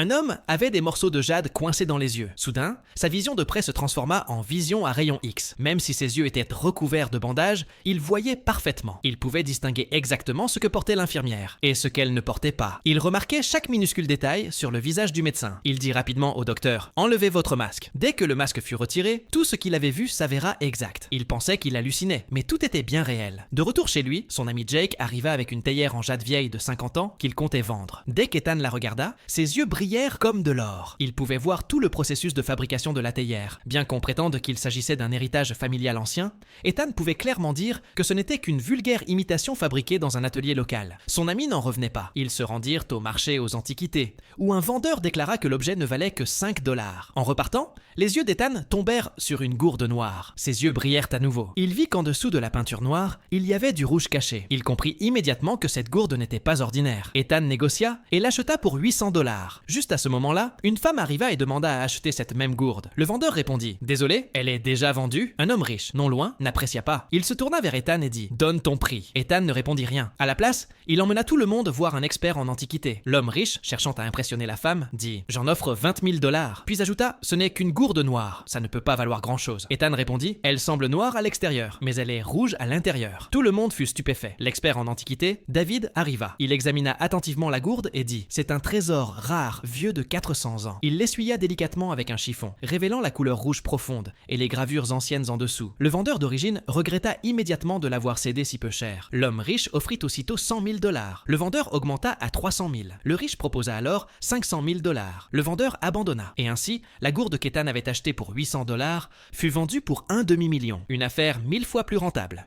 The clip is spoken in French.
Un homme avait des morceaux de jade coincés dans les yeux. Soudain, sa vision de près se transforma en vision à rayon X. Même si ses yeux étaient recouverts de bandages, il voyait parfaitement. Il pouvait distinguer exactement ce que portait l'infirmière et ce qu'elle ne portait pas. Il remarquait chaque minuscule détail sur le visage du médecin. Il dit rapidement au docteur « Enlevez votre masque ». Dès que le masque fut retiré, tout ce qu'il avait vu s'avéra exact. Il pensait qu'il hallucinait, mais tout était bien réel. De retour chez lui, son ami Jake arriva avec une théière en jade vieille de 50 ans qu'il comptait vendre. Dès qu'Ethan la regarda, ses yeux brillèrent comme de l'or. Il pouvait voir tout le processus de fabrication de la théière. Bien qu'on prétende qu'il s'agissait d'un héritage familial ancien, Ethan pouvait clairement dire que ce n'était qu'une vulgaire imitation fabriquée dans un atelier local. Son ami n'en revenait pas. Ils se rendirent au marché aux antiquités, où un vendeur déclara que l'objet ne valait que 5 $. En repartant, les yeux d'Ethan tombèrent sur une gourde noire. Ses yeux brillèrent à nouveau. Il vit qu'en dessous de la peinture noire, il y avait du rouge caché. Il comprit immédiatement que cette gourde n'était pas ordinaire. Ethan négocia et l'acheta pour 800 $. Juste à ce moment-là, une femme arriva et demanda à acheter cette même gourde. Le vendeur répondit « Désolé, elle est déjà vendue ». Un homme riche, non loin, n'apprécia pas. Il se tourna vers Ethan et dit « Donne ton prix ». Ethan ne répondit rien. À la place, il emmena tout le monde voir un expert en antiquité. L'homme riche, cherchant à impressionner la femme, dit « J'en offre 20 000 $. Puis ajouta « Ce n'est qu'une gourde noire, ça ne peut pas valoir grand-chose ». Ethan répondit « Elle semble noire à l'extérieur, mais elle est rouge à l'intérieur ». Tout le monde fut stupéfait. L'expert en antiquité, David, arriva. Il examina attentivement la gourde et dit « C'est un trésor rare, vieux de 400 ans. Il l'essuya délicatement avec un chiffon, révélant la couleur rouge profonde et les gravures anciennes en dessous. Le vendeur d'origine regretta immédiatement de l'avoir cédé si peu cher. L'homme riche offrit aussitôt 100 000 $. Le vendeur augmenta à 300 000. Le riche proposa alors 500 000 $. Le vendeur abandonna. Et ainsi, la gourde qu'Ethan avait achetée pour 800 $ fut vendue pour un demi-million. Une affaire 1000 fois plus rentable.